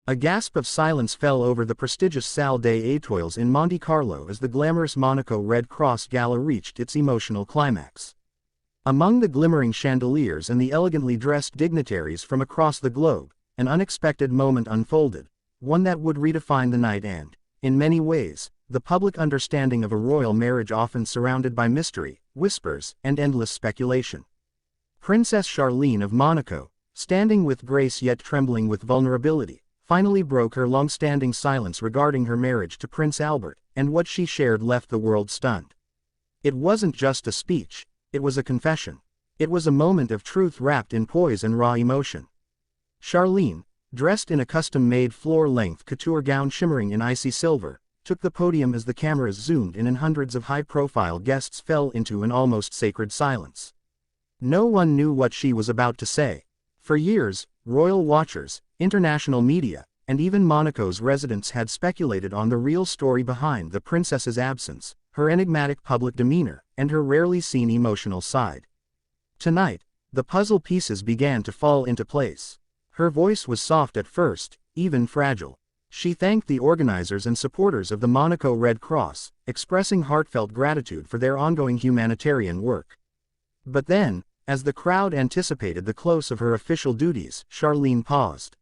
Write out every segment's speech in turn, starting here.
A gasp of silence fell over the prestigious Salle des Étoiles in Monte Carlo as the glamorous Monaco Red Cross Gala reached its emotional climax. Among the glimmering chandeliers and the elegantly dressed dignitaries from across the globe, an unexpected moment unfolded, one that would redefine the night and, in many ways, the public understanding of a royal marriage often surrounded by mystery, whispers, and endless speculation. Princess Charlene of Monaco, standing with grace yet trembling with vulnerability, finally broke her long-standing silence regarding her marriage to Prince Albert, and what she shared left the world stunned. It wasn't just a speech, it was a confession. It was a moment of truth wrapped in poise and raw emotion. Charlene, dressed in a custom-made floor-length couture gown shimmering in icy silver, took the podium as the cameras zoomed in and hundreds of high-profile guests fell into an almost sacred silence. No one knew what she was about to say. For years, royal watchers, international media, and even Monaco's residents had speculated on the real story behind the princess's absence, her enigmatic public demeanor, and her rarely seen emotional side. Tonight, the puzzle pieces began to fall into place. Her voice was soft at first, even fragile. She thanked the organizers and supporters of the Monaco Red Cross, expressing heartfelt gratitude for their ongoing humanitarian work. But then, as the crowd anticipated the close of her official duties, Charlene paused.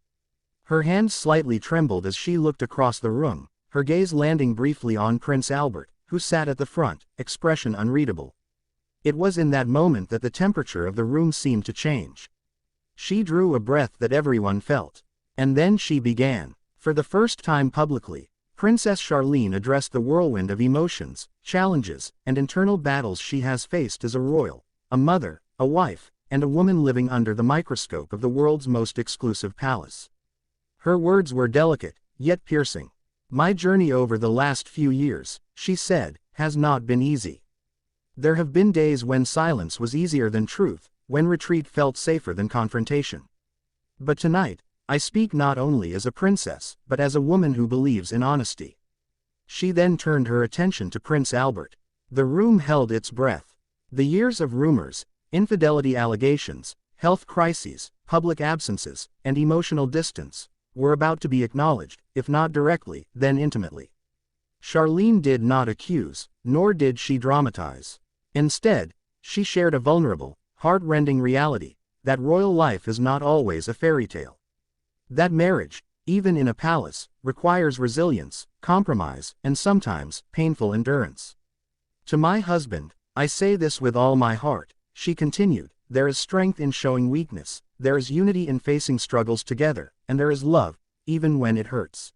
Her hands slightly trembled as she looked across the room, her gaze landing briefly on Prince Albert, who sat at the front, expression unreadable. It was in that moment that the temperature of the room seemed to change. She drew a breath that everyone felt. And then she began. For the first time publicly, Princess Charlene addressed the whirlwind of emotions, challenges, and internal battles she has faced as a royal, a mother, a wife, and a woman living under the microscope of the world's most exclusive palace. Her words were delicate, yet piercing. "My journey over the last few years," she said, "has not been easy. There have been days when silence was easier than truth, when retreat felt safer than confrontation. But tonight, I speak not only as a princess, but as a woman who believes in honesty." She then turned her attention to Prince Albert. The room held its breath. The years of rumors, infidelity allegations, health crises, public absences, and emotional distance were about to be acknowledged, if not directly, then intimately. Charlene did not accuse, nor did she dramatize. Instead, she shared a vulnerable, heart-rending reality, that royal life is not always a fairy tale. That marriage, even in a palace, requires resilience, compromise, and sometimes, painful endurance. "To my husband, I say this with all my heart," she continued, "there is strength in showing weakness, there is unity in facing struggles together, and there is love, even when it hurts."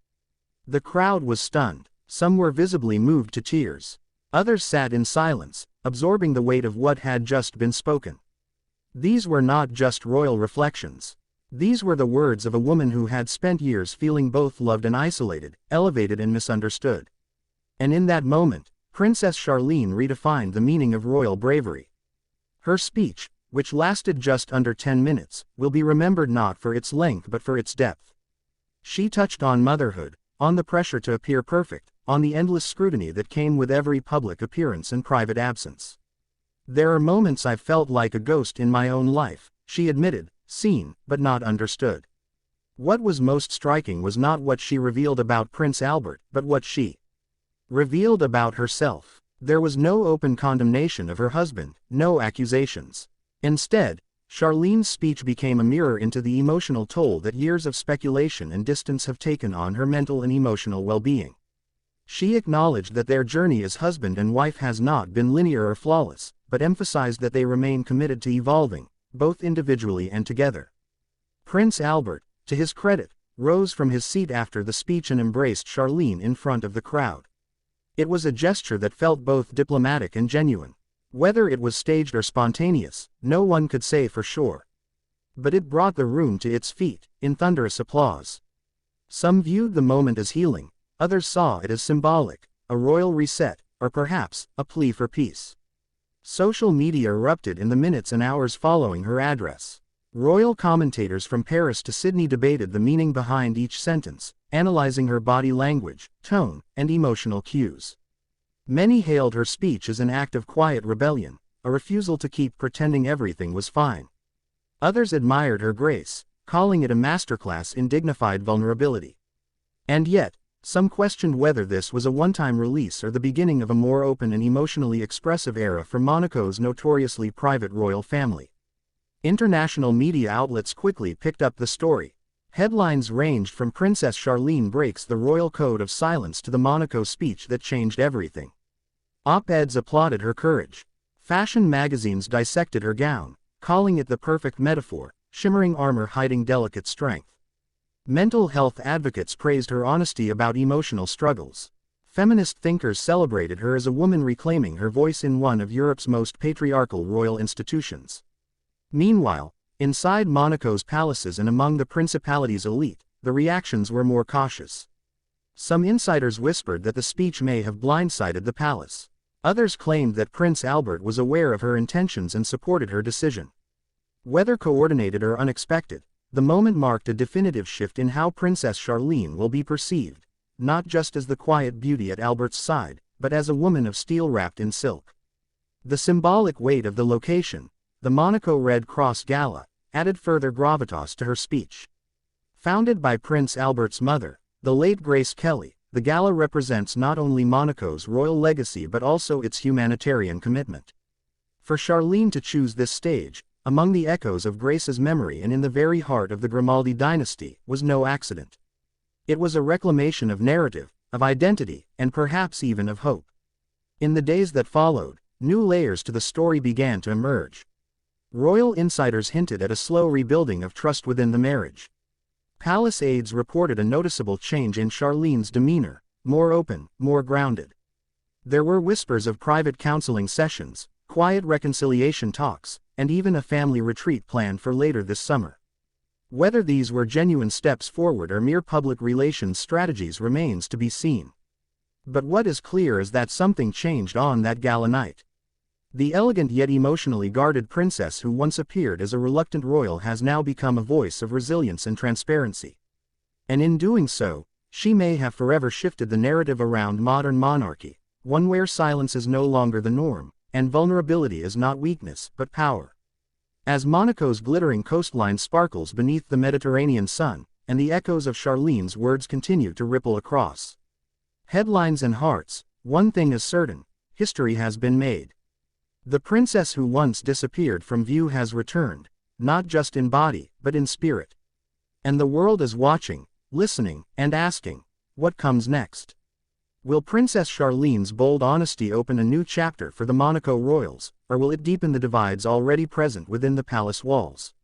The crowd was stunned. Some were visibly moved to tears. Others sat in silence, absorbing the weight of what had just been spoken. These were not just royal reflections. These were the words of a woman who had spent years feeling both loved and isolated, elevated and misunderstood. And in that moment, Princess Charlene redefined the meaning of royal bravery. Her speech, which lasted just under 10 minutes, will be remembered not for its length but for its depth. She touched on motherhood, on the pressure to appear perfect, on the endless scrutiny that came with every public appearance and private absence. "There are moments I've felt like a ghost in my own life," she admitted, seen, but not understood. What was most striking was not what she revealed about Prince Albert, but what she revealed about herself. There was no open condemnation of her husband, no accusations. Instead, Charlene's speech became a mirror into the emotional toll that years of speculation and distance have taken on her mental and emotional well-being. She acknowledged that their journey as husband and wife has not been linear or flawless, but emphasized that they remain committed to evolving, both individually and together. Prince Albert, to his credit, rose from his seat after the speech and embraced Charlene in front of the crowd. It was a gesture that felt both diplomatic and genuine. Whether it was staged or spontaneous, no one could say for sure. But it brought the room to its feet, in thunderous applause. Some viewed the moment as healing, others saw it as symbolic, a royal reset, or perhaps, a plea for peace. Social media erupted in the minutes and hours following her address. Royal commentators from Paris to Sydney debated the meaning behind each sentence, analyzing her body language, tone, and emotional cues. Many hailed her speech as an act of quiet rebellion, a refusal to keep pretending everything was fine. Others admired her grace, calling it a masterclass in dignified vulnerability. And yet, some questioned whether this was a one-time release or the beginning of a more open and emotionally expressive era for Monaco's notoriously private royal family. International media outlets quickly picked up the story. Headlines ranged from Princess Charlene breaks the royal code of silence to the Monaco speech that changed everything. Op-eds applauded her courage. Fashion magazines dissected her gown, calling it the perfect metaphor, shimmering armor hiding delicate strength. Mental health advocates praised her honesty about emotional struggles. Feminist thinkers celebrated her as a woman reclaiming her voice in one of Europe's most patriarchal royal institutions. Meanwhile, inside Monaco's palaces and among the principality's elite, the reactions were more cautious. Some insiders whispered that the speech may have blindsided the palace. Others claimed that Prince Albert was aware of her intentions and supported her decision. Whether coordinated or unexpected, the moment marked a definitive shift in how Princess Charlene will be perceived, not just as the quiet beauty at Albert's side, but as a woman of steel wrapped in silk. The symbolic weight of the location, the Monaco Red Cross Gala, added further gravitas to her speech. Founded by Prince Albert's mother, the late Grace Kelly, the gala represents not only Monaco's royal legacy but also its humanitarian commitment. For Charlene to choose this stage, among the echoes of Grace's memory and in the very heart of the Grimaldi dynasty, was no accident. It was a reclamation of narrative, of identity, and perhaps even of hope. In the days that followed, new layers to the story began to emerge. Royal insiders hinted at a slow rebuilding of trust within the marriage. Palace aides reported a noticeable change in Charlene's demeanor, more open, more grounded. There were whispers of private counseling sessions, quiet reconciliation talks, and even a family retreat planned for later this summer. Whether these were genuine steps forward or mere public relations strategies remains to be seen. But what is clear is that something changed on that gala night. The elegant yet emotionally guarded princess who once appeared as a reluctant royal has now become a voice of resilience and transparency. And in doing so, she may have forever shifted the narrative around modern monarchy, one where silence is no longer the norm, and vulnerability is not weakness but power. As Monaco's glittering coastline sparkles beneath the Mediterranean sun, and the echoes of Charlene's words continue to ripple across headlines and hearts, one thing is certain: history has been made. The princess who once disappeared from view has returned, not just in body, but in spirit. And the world is watching, listening, and asking, what comes next? Will Princess Charlene's bold honesty open a new chapter for the Monaco royals, or will it deepen the divides already present within the palace walls?